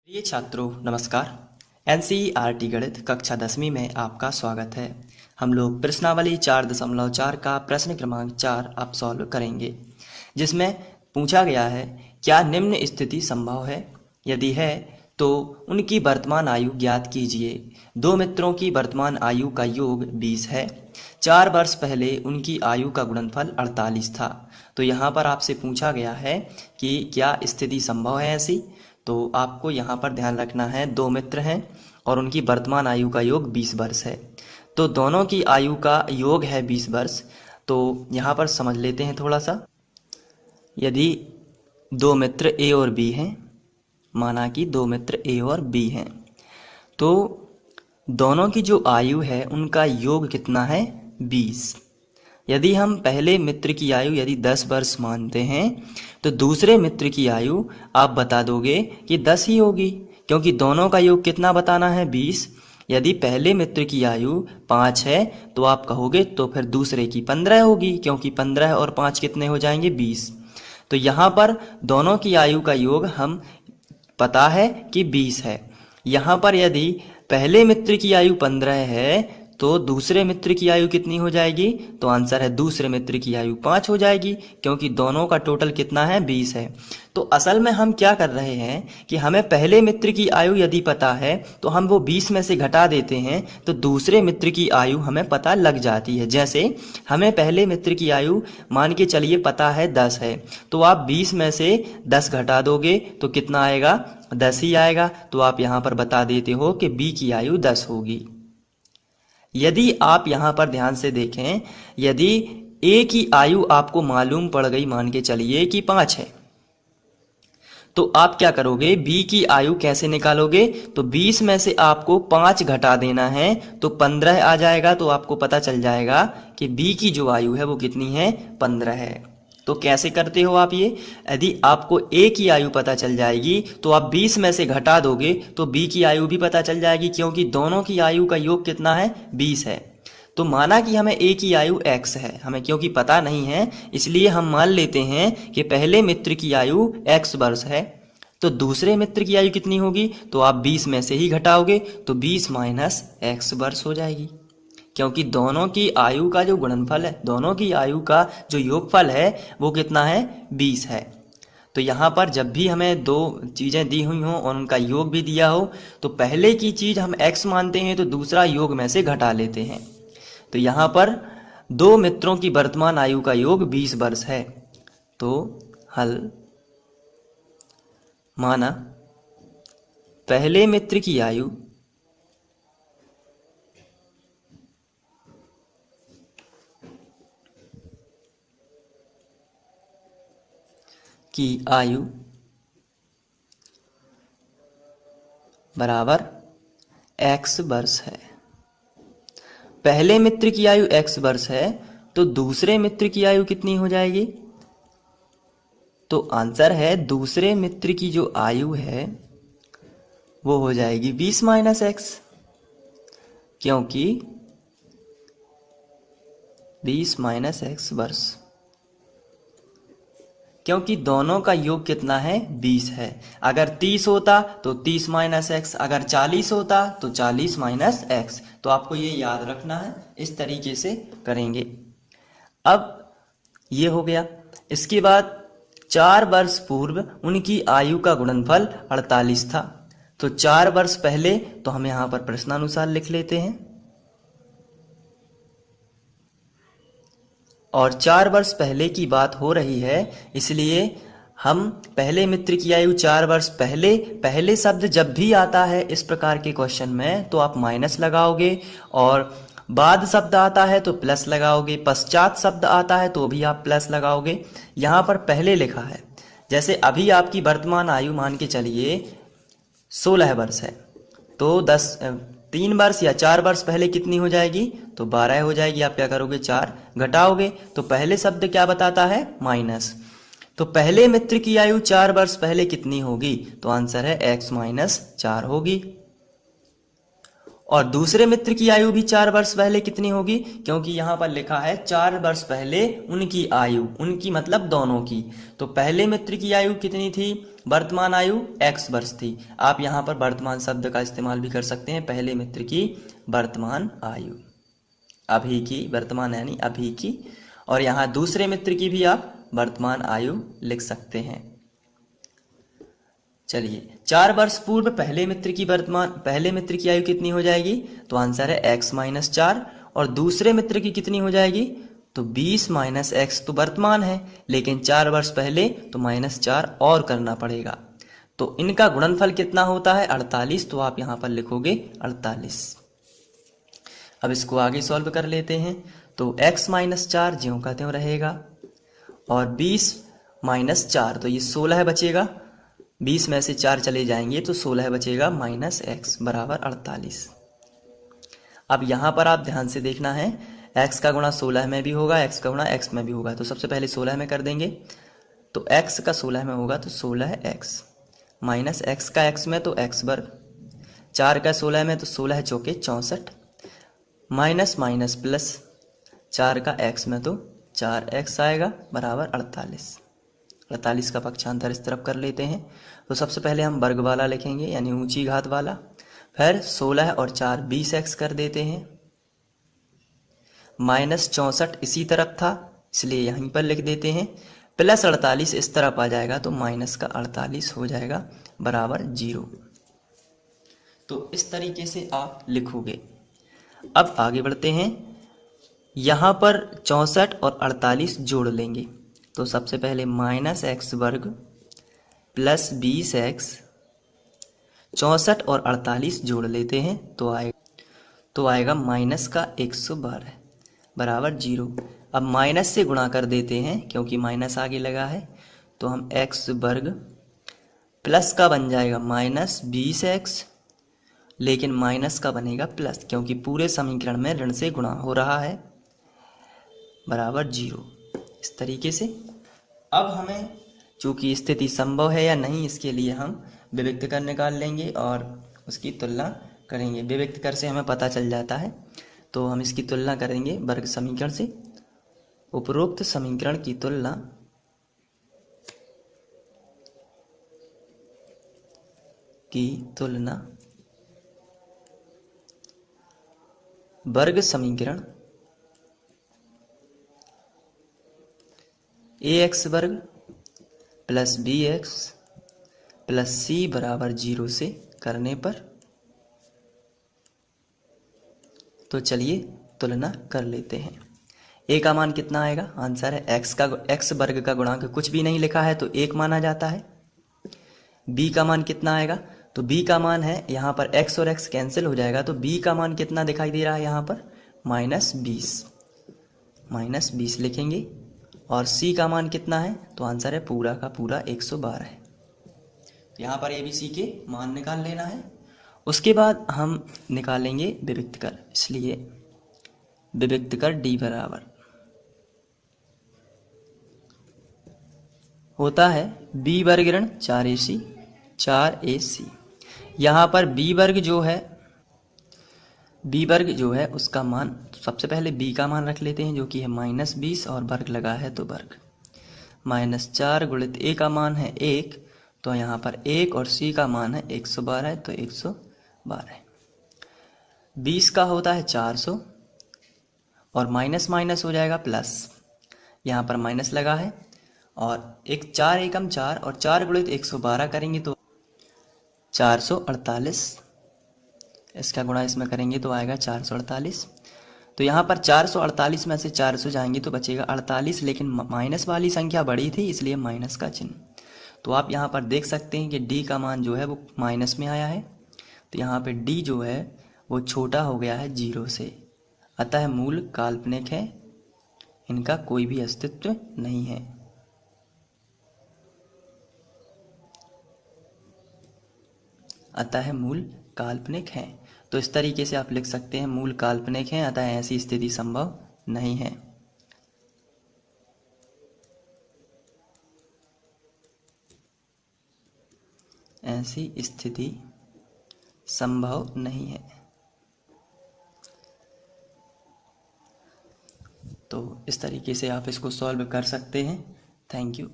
प्रिय छात्रों नमस्कार। एनसीईआरटी गणित कक्षा 10वीं में आपका स्वागत है। हम लोग प्रश्नावली 4.4 का प्रश्न क्रमांक 4 अब सॉल्व करेंगे, जिसमें पूछा गया है क्या निम्न स्थिति संभव है, यदि है तो उनकी वर्तमान आयु ज्ञात कीजिए। दो मित्रों की वर्तमान आयु का योग 20 है। 4 वर्ष पहले उनकी आयु का गुणनफल 48 था। तो यहाँ पर आपसे पूछा गया है कि क्या स्थिति संभव है ऐसी। तो आपको यहाँ पर ध्यान रखना है, दो मित्र हैं और उनकी वर्तमान आयु का योग 20 वर्ष है। तो दोनों की आयु का योग है 20 वर्ष। तो यहाँ पर समझ लेते हैं थोड़ा सा। यदि दो मित्र ए और बी हैं, माना कि दो मित्र ए और बी हैं, तो दोनों की जो आयु है उनका योग कितना है 20। यदि हम पहले मित्र की आयु यदि 10 वर्ष मानते हैं तो दूसरे मित्र की आयु आप बता दोगे कि 10 ही होगी, क्योंकि दोनों का योग कितना बताना है 20। यदि पहले मित्र की आयु 5 है तो आप कहोगे तो फिर दूसरे की 15 होगी, क्योंकि 15 और 5 कितने हो जाएंगे 20। तो यहाँ पर दोनों की आयु का योग हम पता है कि 20 है। यहाँ पर यदि पहले मित्र की आयु 15 है तो दूसरे मित्र की आयु कितनी हो जाएगी, तो आंसर है दूसरे मित्र की आयु 5 हो जाएगी, क्योंकि दोनों का टोटल कितना है 20 है। तो असल में हम क्या कर रहे हैं कि हमें पहले मित्र की आयु यदि पता है तो हम वो 20 में से घटा देते हैं तो दूसरे मित्र की आयु हमें पता लग जाती है। जैसे हमें पहले मित्र की आयु मान के चलिए पता है 10 है, तो आप 20 में से 10 घटा दोगे तो कितना आएगा, 10 ही आएगा। तो आप यहाँ पर बता देते हो कि बी की आयु 10 होगी। यदि आप यहाँ पर ध्यान से देखें, यदि ए की आयु आपको मालूम पड़ गई, मान के चलिए कि 5 है, तो आप क्या करोगे, बी की आयु कैसे निकालोगे, तो 20 में से आपको 5 घटा देना है तो 15 आ जाएगा। तो आपको पता चल जाएगा कि बी की जो आयु है वो कितनी है, 15 है। तो कैसे करते हो आप ये, यदि आपको ए की आयु पता चल जाएगी तो आप 20 में से घटा दोगे तो बी की आयु भी पता चल जाएगी, क्योंकि दोनों की आयु का योग कितना है 20 है। तो माना कि हमें ए की आयु x है, हमें क्योंकि पता नहीं है इसलिए हम मान लेते हैं कि पहले मित्र की आयु x वर्ष है। तो दूसरे मित्र की आयु कितनी होगी, तो आप 20 में से ही घटाओगे तो 20 माइनस x वर्ष हो जाएगी, क्योंकि दोनों की आयु का जो गुणनफल है, दोनों की आयु का जो योगफल है वो कितना है 20 है। तो यहाँ पर जब भी हमें दो चीज़ें दी हुई हों और उनका योग भी दिया हो तो पहले की चीज़ हम x मानते हैं तो दूसरा योग में से घटा लेते हैं। तो यहाँ पर दो मित्रों की वर्तमान आयु का योग 20 वर्ष है। तो हल, माना पहले मित्र की आयु की आयु बराबर x वर्ष है। पहले मित्र की आयु x वर्ष है तो दूसरे मित्र की आयु कितनी हो जाएगी, तो आंसर है दूसरे मित्र की जो आयु है वो हो जाएगी 20 माइनस x, क्योंकि 20 माइनस x वर्ष, क्योंकि दोनों का योग कितना है 20 है। अगर 30 होता तो 30 माइनस एक्स, अगर 40 होता तो 40 माइनस एक्स। तो आपको ये याद रखना है, इस तरीके से करेंगे। अब ये हो गया। इसके बाद 4 वर्ष पूर्व उनकी आयु का गुणनफल 48 था। तो 4 वर्ष पहले, तो हम यहाँ पर प्रश्नानुसार लिख लेते हैं, और 4 वर्ष पहले की बात हो रही है इसलिए हम पहले मित्र की आयु 4 वर्ष पहले, पहले शब्द जब भी आता है इस प्रकार के क्वेश्चन में तो आप माइनस लगाओगे, और बाद शब्द आता है तो प्लस लगाओगे, पश्चात शब्द आता है तो भी आप प्लस लगाओगे। यहाँ पर पहले लिखा है, जैसे अभी आपकी वर्तमान आयु मान के चलिए 16 वर्ष है, तो 3 वर्ष या 4 वर्ष पहले कितनी हो जाएगी, तो 12 हो जाएगी। आप क्या करोगे, 4 घटाओगे तो पहले शब्द क्या बताता है, माइनस। तो पहले मित्र की आयु 4 वर्ष पहले कितनी होगी, तो आंसर है x माइनस 4 होगी। और दूसरे मित्र की आयु भी 4 वर्ष पहले कितनी होगी, क्योंकि यहां पर लिखा है 4 वर्ष पहले उनकी आयु, उनकी मतलब दोनों की। तो पहले मित्र की आयु कितनी थी, वर्तमान आयु x वर्ष थी। आप यहां पर वर्तमान शब्द का इस्तेमाल भी कर सकते हैं, पहले मित्र की वर्तमान आयु, अभी की, वर्तमान यानी अभी की। और यहाँ दूसरे मित्र की भी आप वर्तमान आयु लिख सकते हैं। चलिए, 4 वर्ष पूर्व पहले मित्र की आयु कितनी हो जाएगी, तो आंसर है x माइनस 4। और दूसरे मित्र की कितनी हो जाएगी, तो 20 माइनस एक्स, तो वर्तमान है, लेकिन 4 वर्ष पहले, तो -4 और करना पड़ेगा। तो इनका गुणनफल कितना होता है, 48। तो आप यहाँ पर लिखोगे 48। अब इसको आगे सॉल्व कर लेते हैं। तो x माइनस 4 ज्यों का त्यों रहेगा, और 20 माइनस 4, तो ये 16 बचेगा। 20 में से 4 चले जाएंगे तो 16 बचेगा, माइनस x बराबर 48। अब यहाँ पर आप ध्यान से देखना है, x का गुणा 16 में भी होगा, x का गुणा x में भी होगा। तो सबसे पहले 16 में कर देंगे, तो x का 16 में होगा तो 16x, माइनस x का x में तो x वर्ग, 4 का 16 में तो 16 चौके 64, माइनस माइनस प्लस, 4 का x में तो 4x आएगा, बराबर 48। 48 का पक्षांतर इस तरफ कर लेते हैं। तो सबसे पहले हम वर्ग वाला लिखेंगे, यानी ऊंची घात वाला। फिर 16 और 4 20x कर देते हैं, माइनस 64 इसी तरफ था इसलिए यहीं पर लिख देते हैं, प्लस 48 इस तरफ आ जाएगा तो माइनस का 48 हो जाएगा, बराबर 0। तो इस तरीके से आप लिखोगे। अब आगे बढ़ते हैं, यहाँ पर 64 और 48 जोड़ लेंगे। तो सबसे पहले माइनस एक्स वर्ग प्लस 20x, 64 और 48 जोड़ लेते हैं तो आएगा माइनस का 112 बराबर 0। अब माइनस से गुणा कर देते हैं क्योंकि माइनस आगे लगा है, तो हम x वर्ग प्लस का बन जाएगा माइनस 20x, लेकिन माइनस का बनेगा प्लस क्योंकि पूरे समीकरण में ऋण से गुणा हो रहा है, बराबर 0। इस तरीके से अब हमें चूंकि स्थिति संभव है या नहीं, इसके लिए हम विविक्त कर निकाल लेंगे और उसकी तुलना करेंगे। विविक्त कर से हमें पता चल जाता है, तो हम इसकी तुलना करेंगे वर्ग समीकरण से। उपरोक्त समीकरण की तुलना वर्ग समीकरण ax वर्ग प्लस bx प्लस c बराबर 0 से करने पर, तो चलिए तुलना कर लेते हैं। a का मान कितना आएगा, आंसर है x वर्ग का गुणांक कुछ भी नहीं लिखा है तो 1 माना जाता है। b का मान कितना आएगा, तो b का मान है, यहाँ पर x और x कैंसिल हो जाएगा, तो b का मान कितना दिखाई दे रहा है यहाँ पर, -20 लिखेंगे। और c का मान कितना है, तो आंसर है पूरा का पूरा 112 है। तो यहाँ पर ABC के मान निकाल लेना है। उसके बाद हम निकालेंगे विविक्त कर, इसलिए विविक्त कर d बराबर होता है b वर्ग ऋण 4ac। यहाँ पर b वर्ग जो है उसका मान, तो सबसे पहले b का मान रख लेते हैं जो कि है -20 और वर्ग लगा है तो वर्ग, -4 गुणित a का मान है 1, तो यहाँ पर 1 और c का मान है 112 तो 112। 20 का होता है 400 और माइनस माइनस हो जाएगा प्लस, यहाँ पर माइनस लगा है, और 4 एकम 4 और 4 गुणित 112 करेंगे तो 448, इसका गुणा इसमें करेंगे तो आएगा 448। तो यहाँ पर 448 में से 400 जाएंगे तो बचेगा 48, लेकिन माइनस वाली संख्या बड़ी थी इसलिए माइनस का चिन्ह। तो आप यहाँ पर देख सकते हैं कि d का मान जो है वो माइनस में आया है, तो यहाँ पे d जो है वो छोटा हो गया है 0 से, अतः मूल काल्पनिक है, इनका कोई भी अस्तित्व नहीं है। अतः मूल काल्पनिक है। तो इस तरीके से आप लिख सकते हैं मूल काल्पनिक हैं, अतः ऐसी स्थिति संभव नहीं है। ऐसी स्थिति संभव नहीं है। तो इस तरीके से आप इसको सॉल्व कर सकते हैं। Thank you.